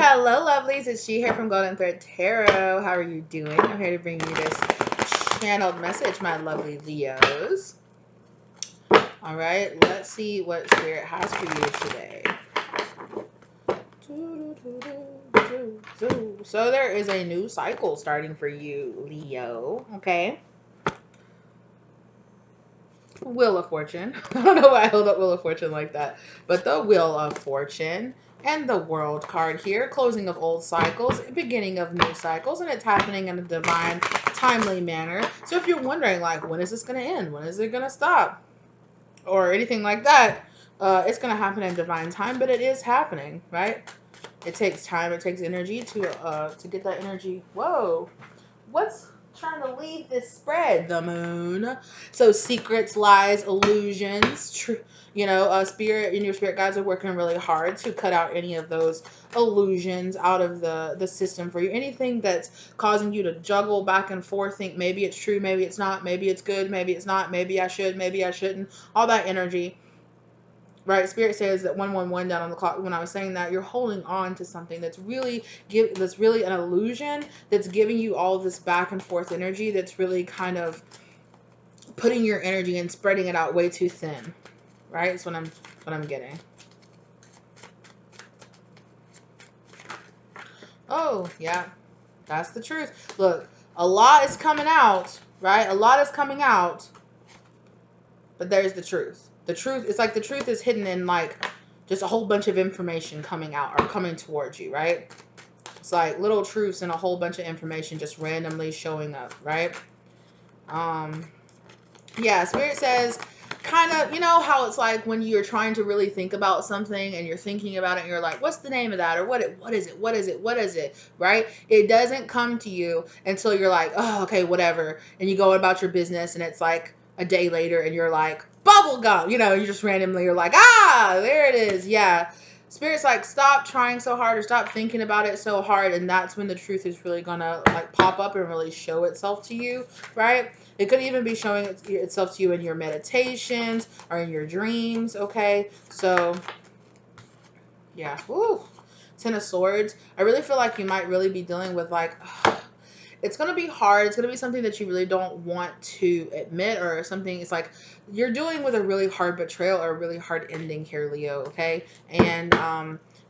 Hello, lovelies. It's she here from Golden Thread Tarot. How are you doing? I'm here to bring you this channeled message, my lovely Leos. All right, let's see what Spirit has for you today. So there is a new cycle starting for you, Leo. Okay. Wheel of Fortune. I don't know why I held up Wheel of Fortune like that. But the Wheel of Fortune and the World card here. Closing of old cycles, beginning of new cycles. And it's happening in a divine, timely manner. So if you're wondering, like, when is this going to end? When is it going to stop? Or anything like that. It's going to happen in divine time. But it is happening, right? It takes time. It takes energy to get that energy. Whoa. What's trying to leave this spread? The moon. So secrets, lies, illusions. Spirit and your spirit guides are working really hard to cut out any of those illusions out of the system for you. Anything that's causing you to juggle back and forth, think maybe it's true, maybe it's not, maybe it's good, maybe it's not, maybe I should, maybe I shouldn't. All that energy. Right, Spirit says that 111 down on the clock. When I was saying that, you're holding on to something that's really an illusion, that's giving you all this back and forth energy, that's really kind of putting your energy and spreading it out way too thin. Right, that's what I'm getting. Oh yeah, that's the truth. Look, a lot is coming out. Right, a lot is coming out, but there's the truth. The truth is like the truth is hidden in like just a whole bunch of information coming out or coming towards you, right? It's like little truths and a whole bunch of information just randomly showing up, right? Yeah, Spirit says kind of, you know how it's like when you're trying to really think about something and you're thinking about it and you're like, what's the name of that? Or what is it? Right? It doesn't come to you until you're like, oh, okay, whatever. And you go about your business and it's like a day later and you're like, bubble gum, you just randomly you're like, there it is. Yeah. Spirit's like, stop trying so hard or stop thinking about it so hard. And that's when the truth is really gonna like pop up and really show itself to you, right? It could even be showing itself to you in your meditations or in your dreams, okay? So, yeah. Woo. Ten of Swords. I really feel like you might really be dealing with like, it's going to be hard. It's going to be something that you really don't want to admit or something. It's like you're dealing with a really hard betrayal or a really hard ending here, Leo, okay? And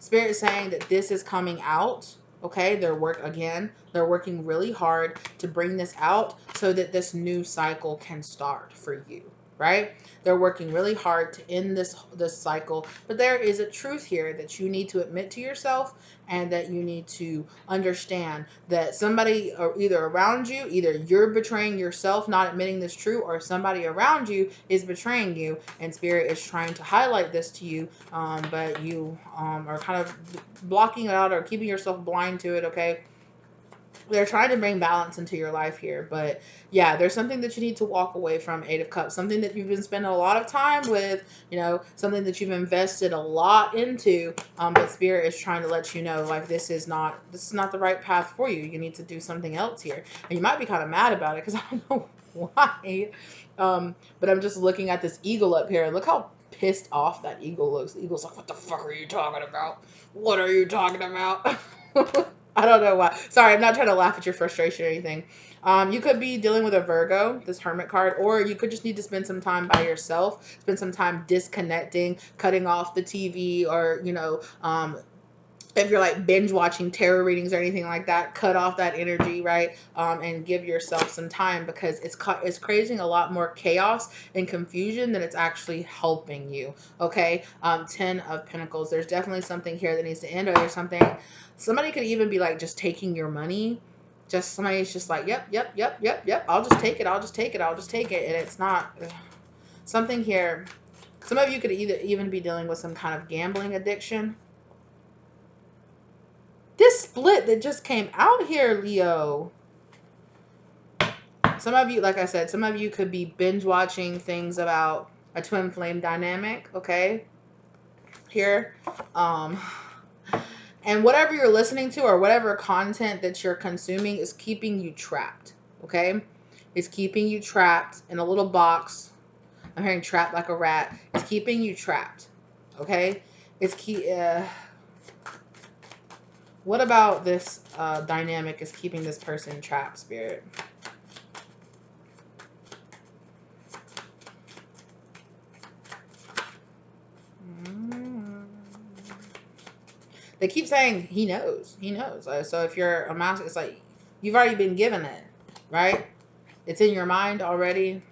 Spirit is saying that this is coming out. Okay, they're working really hard to bring this out so that this new cycle can start for you, right? They're working really hard to end this cycle, but there is a truth here that you need to admit to yourself and that you need to understand that somebody or either around you, either you're betraying yourself, not admitting this true, or somebody around you is betraying you, and Spirit is trying to highlight this to you, but you are kind of blocking it out or keeping yourself blind to it, okay? They're trying to bring balance into your life here, but yeah, there's something that you need to walk away from. Eight of Cups, something that you've been spending a lot of time with, something that you've invested a lot into, but Spirit is trying to let you know, like, this is not the right path for you. You need to do something else here, and you might be kind of mad about it because I don't know why, but I'm just looking at this eagle up here, and look how pissed off that eagle looks. The eagle's like, what the fuck are you talking about? What are you talking about? I don't know why. Sorry, I'm not trying to laugh at your frustration or anything. You could be dealing with a Virgo, this Hermit card, or you could just need to spend some time by yourself, spend some time disconnecting, cutting off the TV, or, if you're like binge watching tarot readings or anything like that, cut off that energy, right? And give yourself some time because it's creating a lot more chaos and confusion than it's actually helping you. Okay, 10 of Pentacles. There's definitely something here that needs to end, or there's something. Somebody could even be like just taking your money. Just somebody's just like, yep. I'll just take it. I'll just take it. And it's not something here. Some of you could even be dealing with some kind of gambling addiction. This split that just came out here, Leo. Some of you, like I said, some of you could be binge watching things about a twin flame dynamic, okay? Here. And whatever you're listening to or whatever content that you're consuming is keeping you trapped, okay? It's keeping you trapped in a little box. I'm hearing trapped like a rat. It's keeping you trapped, okay? What about this dynamic is keeping this person trapped, Spirit? They keep saying he knows. He knows. So if you're a master, it's like you've already been given it, right? It's in your mind already.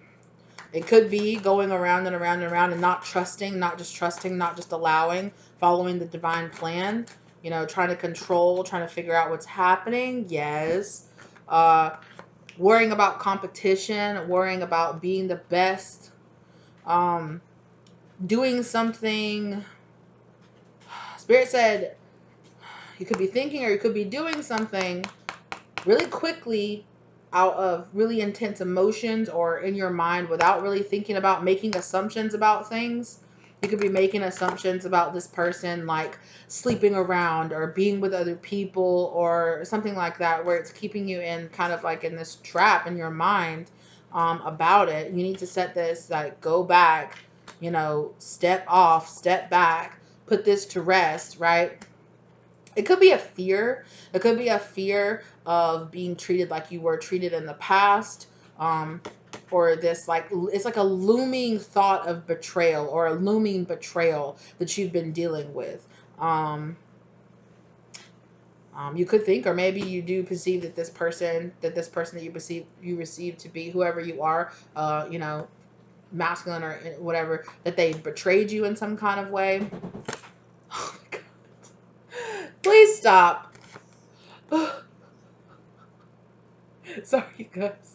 It could be going around and around and around and not trusting, not just allowing, following the divine plan. You know, trying to control, trying to figure out what's happening. Yes. Worrying about competition, worrying about being the best. Doing something. Spirit said you could be thinking or you could be doing something really quickly out of really intense emotions or in your mind without really thinking about making assumptions about things. You could be making assumptions about this person, like sleeping around or being with other people or something like that, where it's keeping you in kind of like in this trap in your mind about it. You need to set this, like, go back, you know, step off, step back, put this to rest, right? It could be a fear. It could be a fear of being treated like you were treated in the past. Or this, like, it's like a looming thought of betrayal or a looming betrayal that you've been dealing with. You could think, or maybe you do perceive that this person that you receive to be whoever you are, you know, masculine or whatever, that they betrayed you in some kind of way. Oh my God. Please stop. Sorry, guys.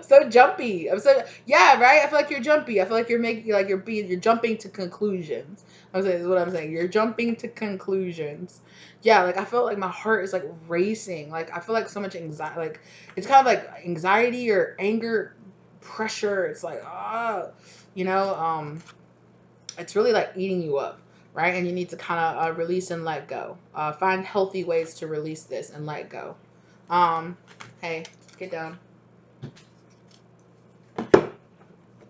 So jumpy. I'm so, yeah, right. I feel like you're jumpy. I feel like you're jumping to conclusions. I'm saying, is what I'm saying. You're jumping to conclusions. Yeah, like I feel like my heart is like racing. Like I feel like so much anxiety. Like it's kind of like anxiety or anger, pressure. It's like you know, it's really like eating you up, right? And you need to kind of release and let go. Find healthy ways to release this and let go. Hey, get down.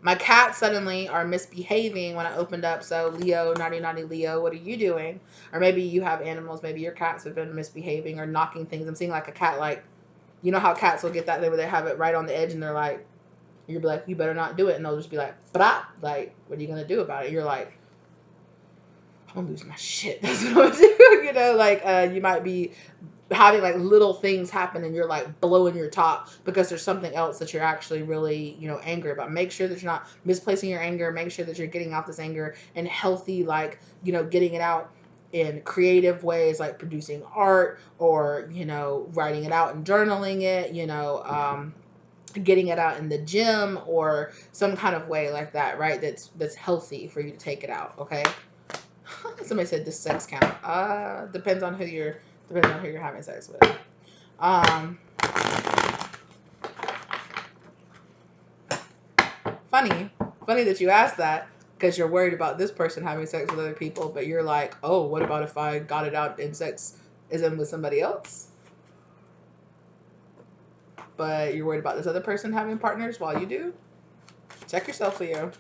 My cats suddenly are misbehaving when I opened up. So Leo, naughty, naughty Leo, what are you doing? Or maybe you have animals. Maybe your cats have been misbehaving or knocking things. I'm seeing like a cat, like, you know how cats will get that where they have it right on the edge and they're like, you'll be like, you better not do it. And they'll just be like, brah, like, what are you going to do about it? You're like, I'm going to lose my shit. That's what I'm going to do. You know, like you might be having like little things happen and you're like blowing your top because there's something else that you're actually really, you know, angry about. Make sure that you're not misplacing your anger. Make sure that you're getting out this anger in healthy, like, you know, getting it out in creative ways, like producing art or, you know, writing it out and journaling it, you know, getting it out in the gym or some kind of way like that, right? That's healthy for you to take it out. Okay. Somebody said this sex count. Depends on who you're having sex with. Funny that you asked that because you're worried about this person having sex with other people, but you're like, oh, what about if I got it out in sex isn't with somebody else? But you're worried about this other person having partners while you do? Check yourself, Leo.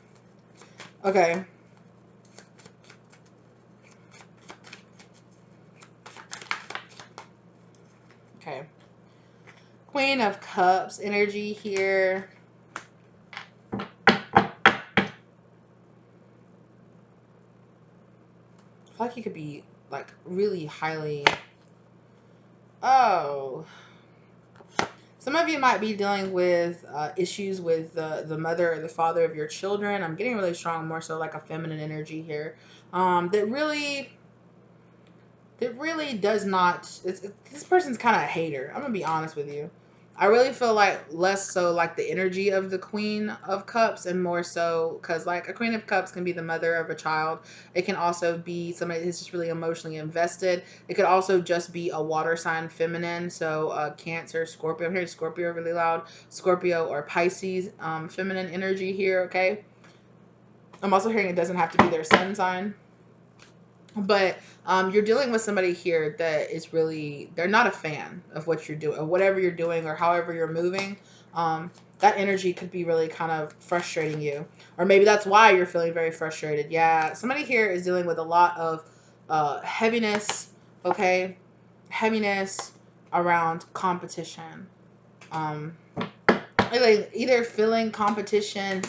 Okay. Okay. Queen of Cups energy here. I feel like you could be like really highly. Oh. Some of you might be dealing with issues with the mother or the father of your children. I'm getting really strong, more so like a feminine energy here. That really does not. This person's kind of a hater. I'm gonna be honest with you. I really feel like less so like the energy of the Queen of Cups and more so because like a Queen of Cups can be the mother of a child. It can also be somebody who's just really emotionally invested. It could also just be a water sign feminine. So Cancer, Scorpio. I'm hearing Scorpio really loud. Scorpio or Pisces feminine energy here, okay? I'm also hearing it doesn't have to be their sun sign. But you're dealing with somebody here that is really, they're not a fan of what you're doing or whatever you're doing or however you're moving. That energy could be really kind of frustrating you, or maybe that's why you're feeling very frustrated. Yeah, somebody here is dealing with a lot of heaviness, okay? Heaviness around competition. Either feeling competition,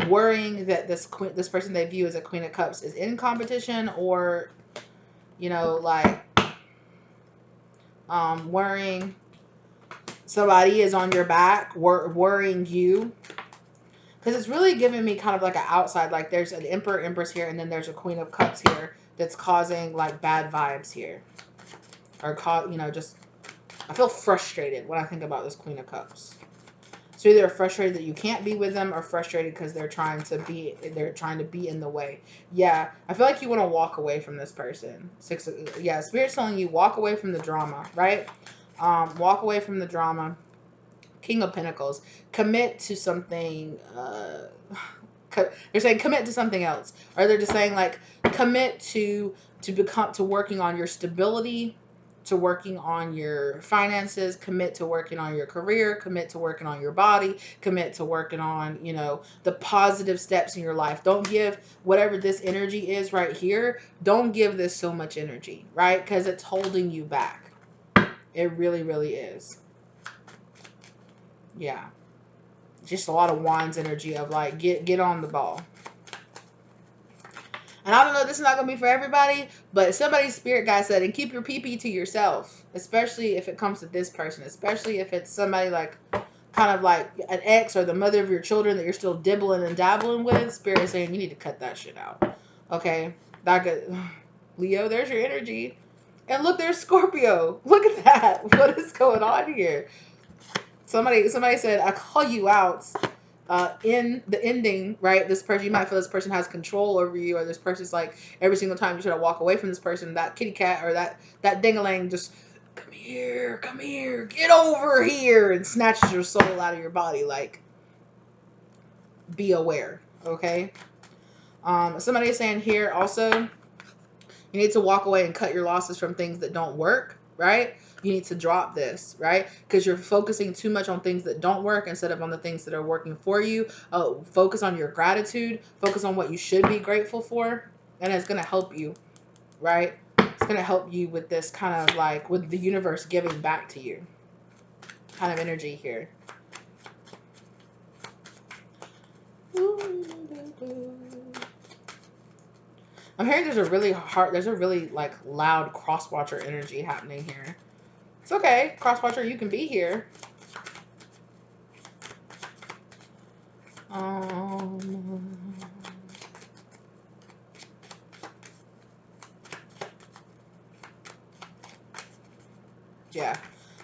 worrying that this person they view as a Queen of Cups is in competition, or like worrying somebody is on your back, worrying you. Because it's really giving me kind of like an outside, like there's an Emperor, Empress here, and then there's a Queen of Cups here that's causing like bad vibes here. Or just I feel frustrated when I think about this Queen of Cups. So either frustrated that you can't be with them, or frustrated because they're trying to be in the way. Yeah, I feel like you want to walk away from this person. Spirit's telling you walk away from the drama, right? Walk away from the drama. King of Pentacles, commit to something. They're saying commit to something else, or they're just saying like commit to working on your stability, to working on your finances, commit to working on your career, commit to working on your body, commit to working on the positive steps in your life. Don't give whatever this energy is right here. Don't give this so much energy, right? Because it's holding you back. It really, really is. Yeah. Just a lot of Wands energy of like, get on the ball. And I don't know, this is not going to be for everybody, but somebody's spirit guide said, and keep your PP to yourself, especially if it comes to this person, especially if it's somebody like, kind of like an ex or the mother of your children that you're still dibbling and dabbling with. Spirit is saying, you need to cut that shit out. Okay? Leo, there's your energy. And look, there's Scorpio. Look at that. What is going on here? Somebody said, I call you out in the ending, right? This person, you might feel this person has control over you, or this person's like, every single time you try to walk away from this person, that kitty cat or that ding-a-ling just, come here, get over here, and snatches your soul out of your body. Like, be aware, okay? Somebody is saying here also, you need to walk away and cut your losses from things that don't work, right? You need to drop this, right? Because you're focusing too much on things that don't work instead of on the things that are working for you. Focus on your gratitude. Focus on what you should be grateful for. And it's going to help you, right? It's going to help you with this kind of like, with the universe giving back to you kind of energy here. I'm hearing there's a really like loud cross-watcher energy happening here. It's okay, cross-watcher, you can be here. Yeah,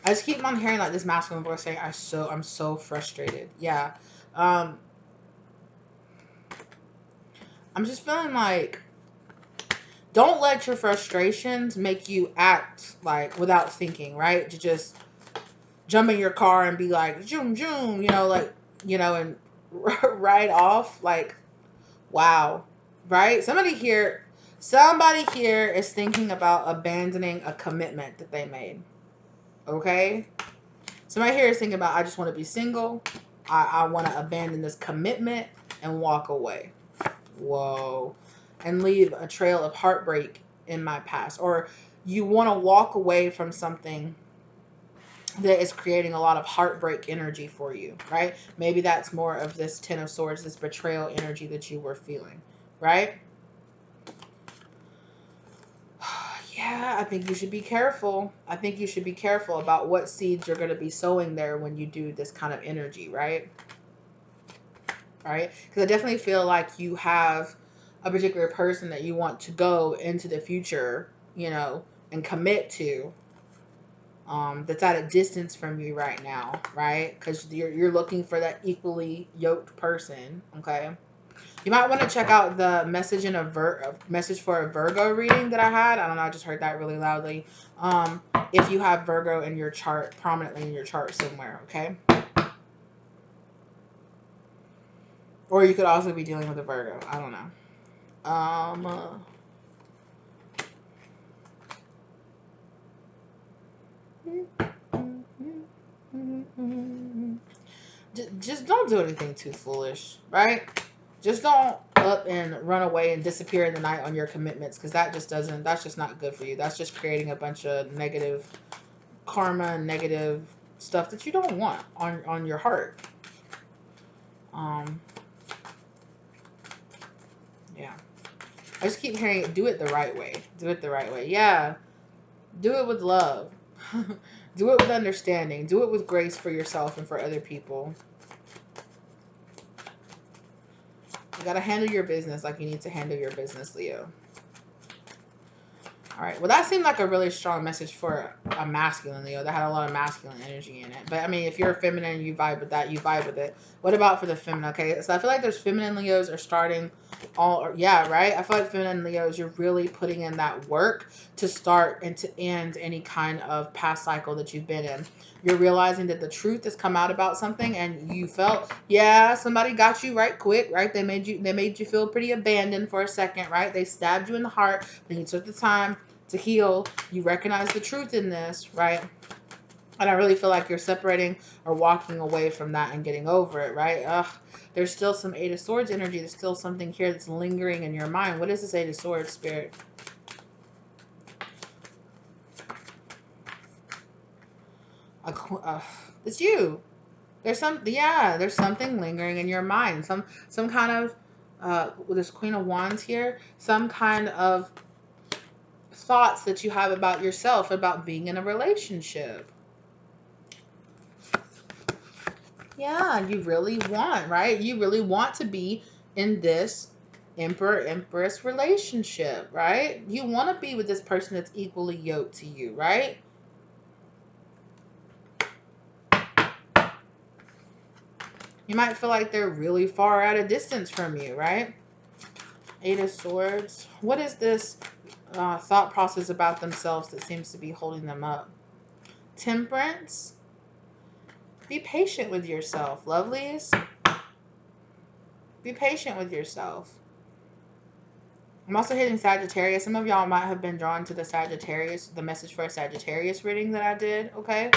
I just keep on hearing like this masculine voice saying, I'm so frustrated. Yeah, I'm just feeling like, don't let your frustrations make you act like without thinking, right? To just jump in your car and be like, zoom, zoom, and ride off. Like, wow, right? Somebody here is thinking about abandoning a commitment that they made. Okay? Somebody here is thinking about, I just want to be single. I want to abandon this commitment and walk away. Whoa. And leave a trail of heartbreak in my past. Or you want to walk away from something that is creating a lot of heartbreak energy for you, right? Maybe that's more of this Ten of Swords, this betrayal energy that you were feeling, right? Yeah, I think you should be careful. I think you should be careful about what seeds you're going to be sowing there when you do this kind of energy, right? Right? Because I definitely feel like you have a particular person that you want to go into the future, and commit to, that's at a distance from you right now, right? Because you're looking for that equally yoked person, okay? You might want to check out the message for a Virgo reading that I had. I don't know, I just heard that really loudly. If you have Virgo in your chart, prominently in your chart somewhere, okay? Or you could also be dealing with a Virgo. I don't know. Just don't do anything too foolish, right? Just don't up and run away and disappear in the night on your commitments, because that's just not good for you. That's just creating a bunch of negative karma and negative stuff that you don't want on your heart. Yeah. I just keep hearing it. Do it the right way. Do it the right way. Yeah. Do it with love. Do it with understanding. Do it with grace for yourself and for other people. You got to handle your business like you need to handle your business, Leo. All right. Well, that seemed like a really strong message for a masculine Leo. That had a lot of masculine energy in it. But I mean, if you're feminine and you vibe with that, you vibe with it. What about for the feminine? Okay. So I feel like there's feminine Leos are starting yeah, right? I feel like feminine Leos, you're really putting in that work to start and to end any kind of past cycle that you've been in. You're realizing that the truth has come out about something and you felt, yeah, somebody got you right quick, right? They made you feel pretty abandoned for a second, right? They stabbed you in the heart, then you took the time to heal. You recognize the truth in this, right? And I really feel like you're separating or walking away from that and getting over it, right? There's still some Eight of Swords energy. There's still something here that's lingering in your mind. What is this Eight of Swords, Spirit? It's you. There's something lingering in your mind. Some kind of, with this Queen of Wands here, some kind of thoughts that you have about yourself, about being in a relationship. Yeah, you really want, right? You really want to be in this Emperor-Empress relationship, right? You want to be with this person that's equally yoked to you, right? You might feel like they're really far at a distance from you, right? Eight of Swords. What is this thought process about themselves that seems to be holding them up? Temperance. Be patient with yourself, lovelies. Be patient with yourself. I'm also hitting Sagittarius. Some of y'all might have been drawn to the Sagittarius, the message for a Sagittarius reading that I did, okay?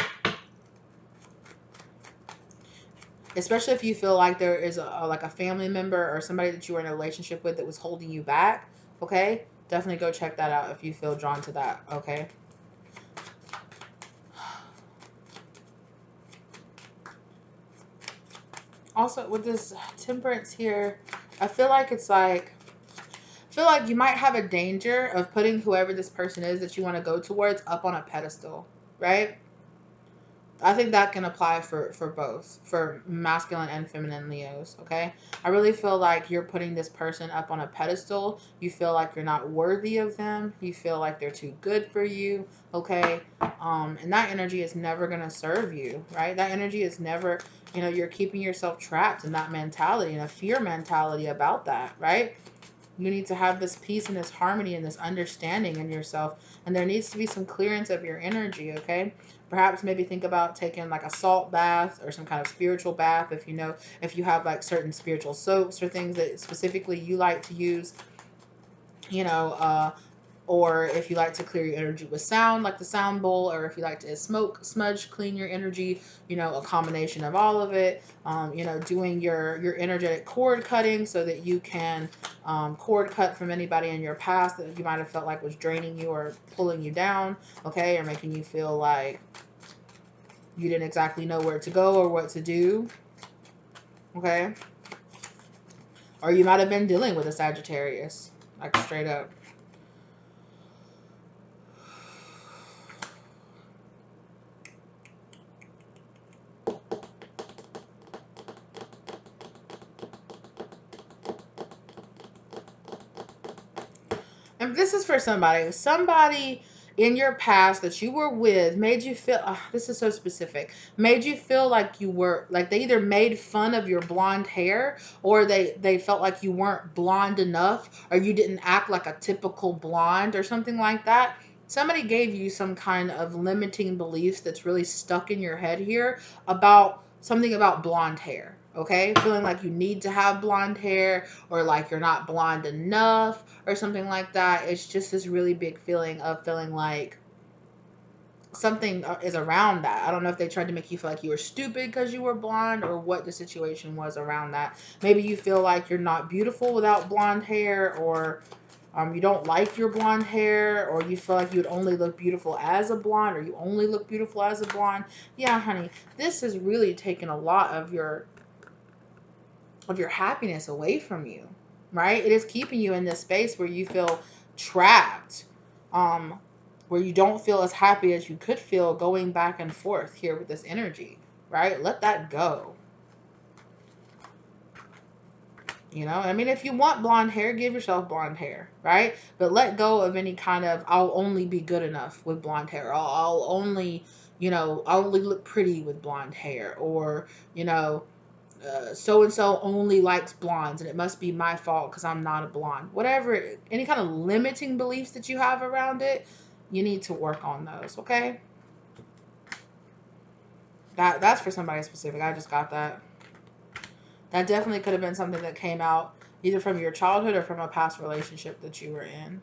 Especially if you feel like there is like a family member or somebody that you were in a relationship with that was holding you back, okay? Definitely go check that out if you feel drawn to that, okay? Also, with this Temperance here, I feel like it's like, I feel like you might have a danger of putting whoever this person is that you want to go towards up on a pedestal, right? I think that can apply for both, for masculine and feminine Leos, okay? I really feel like you're putting this person up on a pedestal. You feel like you're not worthy of them. You feel like they're too good for you, okay? And that energy is never going to serve you, right? That energy is never, you're keeping yourself trapped in that mentality and a fear mentality about that, right? You need to have this peace and this harmony and this understanding in yourself. And there needs to be some clearance of your energy, okay? Perhaps maybe think about taking like a salt bath or some kind of spiritual bath if if you have like certain spiritual soaps or things that specifically you like to use, you know, or if you like to clear your energy with sound, like the sound bowl, or if you like to smudge, clean your energy, a combination of all of it, doing your energetic cord cutting so that you can cord cut from anybody in your past that you might have felt like was draining you or pulling you down, okay, or making you feel like you didn't exactly know where to go or what to do, okay? Or you might have been dealing with a Sagittarius, like straight up. And this is for somebody in your past that you were with made you feel, this is so specific, made you feel like you were, like they either made fun of your blonde hair or they felt like you weren't blonde enough or you didn't act like a typical blonde or something like that. Somebody gave you some kind of limiting beliefs that's really stuck in your head here about something about blonde hair. Okay, feeling like you need to have blonde hair or like you're not blonde enough or something like that. It's just this really big feeling of feeling like something is around that. I don't know if they tried to make you feel like you were stupid because you were blonde, or what the situation was around that. Maybe you feel like you're not beautiful without blonde hair, or you don't like your blonde hair, or you feel like you would only look beautiful as a blonde, or you only look beautiful as a blonde. Yeah, honey, this has really taken a lot of your happiness away from you, right? It is keeping you in this space where you feel trapped, where you don't feel as happy as you could feel, going back and forth here with this energy, right? Let that go. You know, I mean, if you want blonde hair, give yourself blonde hair, right? But let go of any kind of, I'll only be good enough with blonde hair. I'll only, I'll only look pretty with blonde hair. Or, so and so only likes blondes and it must be my fault because I'm not a blonde. Whatever, any kind of limiting beliefs that you have around it, you need to work on those, okay? That's for somebody specific. I just got that. That definitely could have been something that came out either from your childhood or from a past relationship that you were in.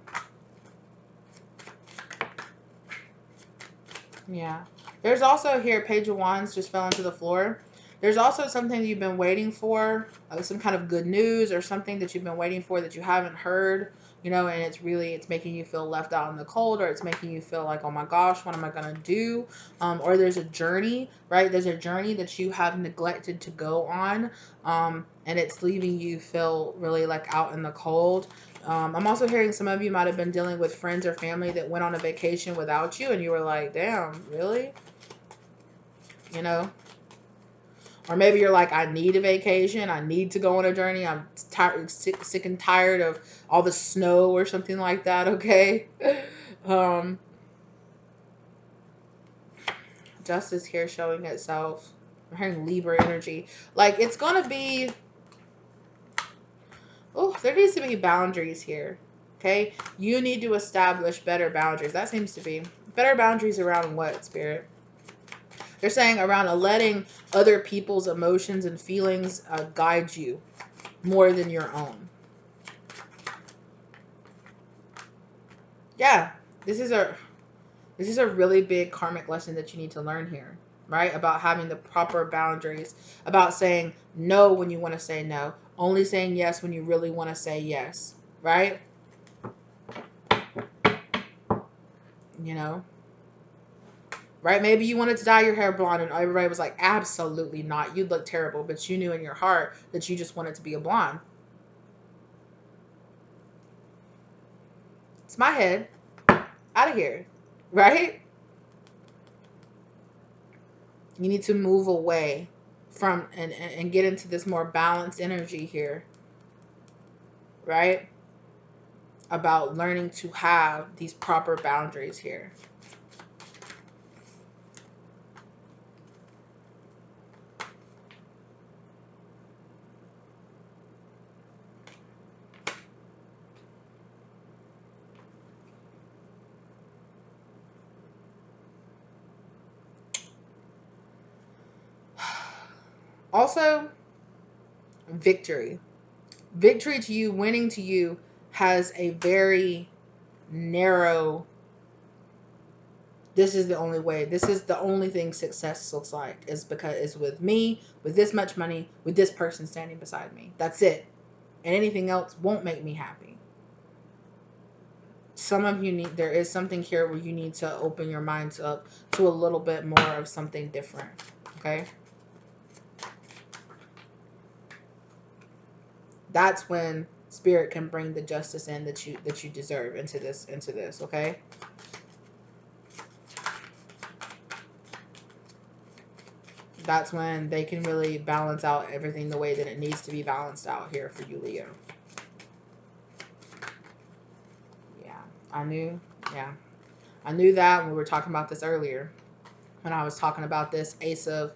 Yeah. There's also here, Page of Wands just fell into the floor. There's also something you've been waiting for, some kind of good news or something that you've been waiting for that you haven't heard, and it's making you feel left out in the cold, or it's making you feel like, oh my gosh, what am I going to do? Or there's a journey, right? There's a journey that you have neglected to go on, and it's leaving you feel really like out in the cold. I'm also hearing some of you might have been dealing with friends or family that went on a vacation without you, and you were like, damn, really? Or maybe you're like, I need a vacation. I need to go on a journey. I'm tired, sick and tired of all the snow or something like that. Okay. um, Justice here showing itself. I'm hearing Libra energy. Like, it's going to be, there needs to be boundaries here. Okay. You need to establish better boundaries. That seems to be better boundaries around what, Spirit? They're saying around letting other people's emotions and feelings guide you more than your own. Yeah, this is a really big karmic lesson that you need to learn here, right? About having the proper boundaries, about saying no when you want to say no, only saying yes when you really want to say yes, right? Right? Maybe you wanted to dye your hair blonde and everybody was like, absolutely not. You'd look terrible. But you knew in your heart that you just wanted to be a blonde. It's my head. Out of here. Right? You need to move away from and get into this more balanced energy here. Right? About learning to have these proper boundaries here. Also, victory. Victory to you, winning to you, has a very narrow, this is the only way, this is the only thing success looks like, is because it's with me, with this much money, with this person standing beside me. That's it. And anything else won't make me happy. Some of you need, there is something here where you need to open your minds up to a little bit more of something different. Okay? That's when Spirit can bring the justice in that you deserve into this, okay? That's when they can really balance out everything the way that it needs to be balanced out here for you, Leo. Yeah, I knew that when we were talking about this earlier, when I was talking about this Ace of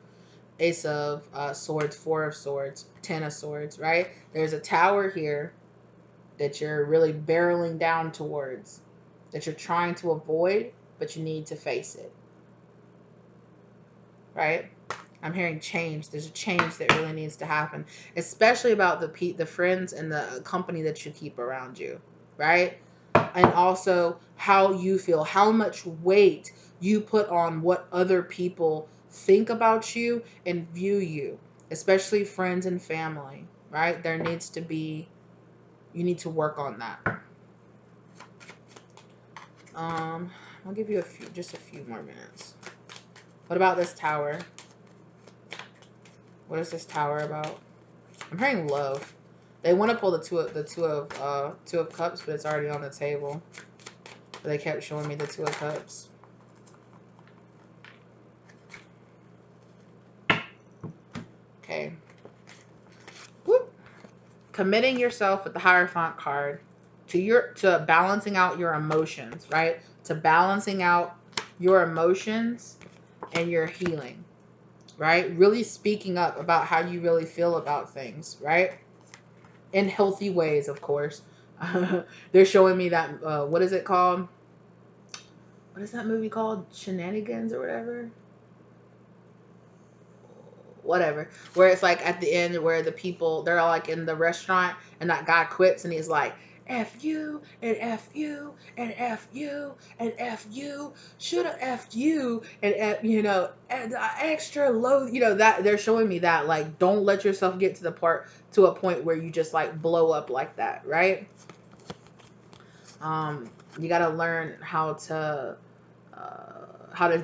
Swords, Four of Swords, Ten of Swords, right? There's a tower here that you're really barreling down towards, that you're trying to avoid, but you need to face it, right? I'm hearing change. There's a change that really needs to happen, especially about the friends and the company that you keep around you, right? And also how you feel, how much weight you put on what other people think about you and view you, especially friends and family, right? There needs to be, you need to work on that. I'll give you just a few more minutes. What about this tower? What is this tower about? I'm hearing love. They want to pull the two of cups, but it's already on the table. But they kept showing me the Two of Cups. Okay. Whoop. Committing yourself with the Hierophant card to balancing out your emotions, right? To balancing out your emotions and your healing, right? Really speaking up about how you really feel about things, right? In healthy ways, of course. They're showing me that, what is it called? What is that movie called? Shenanigans or whatever, where it's like at the end where the people, they're all like in the restaurant and that guy quits and he's like, F you and F you and F you and F you, should have F'd you and F, and extra low, that they're showing me that, like, don't let yourself get to a point where you just like blow up like that, right? You got to learn how to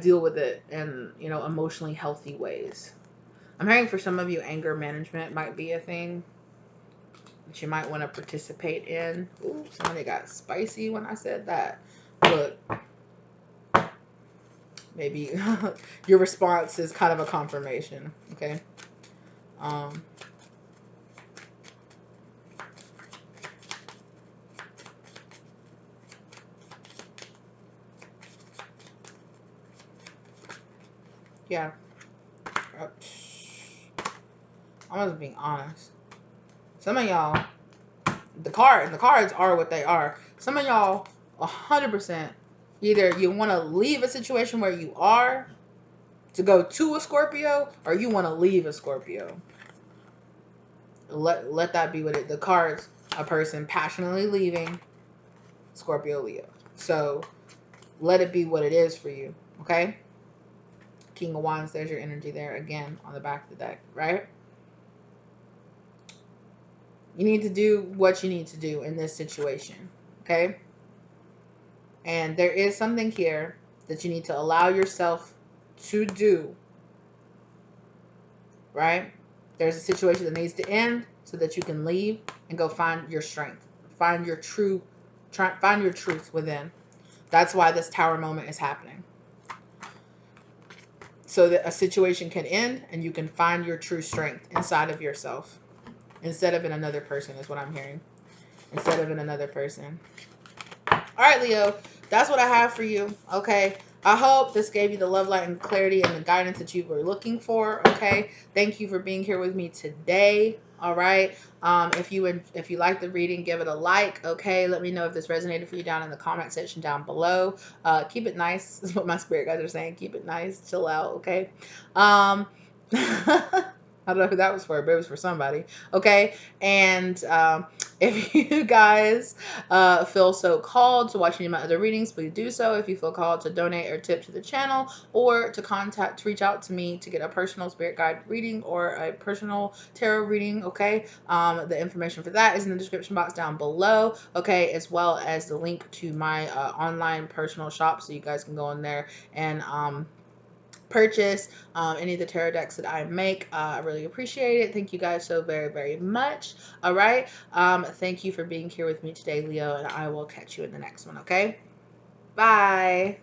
deal with it in, emotionally healthy ways. I'm hearing for some of you, anger management might be a thing that you might want to participate in. Ooh, somebody got spicy when I said that. Look, maybe your response is kind of a confirmation, okay? Yeah. I'm just being honest. Some of y'all, the cards are what they are. Some of y'all, 100%, either you want to leave a situation where you are to go to a Scorpio, or you want to leave a Scorpio. Let that be what it. The cards, a person passionately leaving Scorpio, Leo. So let it be what it is for you. Okay. King of Wands. There's your energy there again on the back of the deck, right? You need to do what you need to do in this situation. Okay. And there is something here that you need to allow yourself to do. Right? There's a situation that needs to end so that you can leave and go find your strength. Find your truth within. That's why this tower moment is happening. So that a situation can end and you can find your true strength inside of yourself. Instead of in another person is what I'm hearing. Instead of in another person. All right, Leo. That's what I have for you. Okay. I hope this gave you the love, light, and clarity and the guidance that you were looking for. Okay. Thank you for being here with me today. All right. If you like the reading, give it a like. Okay. Let me know if this resonated for you down in the comment section down below. Keep it nice is what my spirit guys are saying. Keep it nice. Chill out. Okay. I don't know who that was for, but it was for somebody. Okay. And if you guys feel so called to watch any of my other readings, please do so. If you feel called to donate or tip to the channel, or to reach out to me to get a personal spirit guide reading or a personal tarot reading, okay? The information for that is in the description box down below, okay? As well as the link to my online personal shop, so you guys can go in there and purchase any of the tarot decks that I make. I really appreciate it. Thank you guys so very, very much. All right. Thank you for being here with me today, Leo, and I will catch you in the next one. Okay. Bye.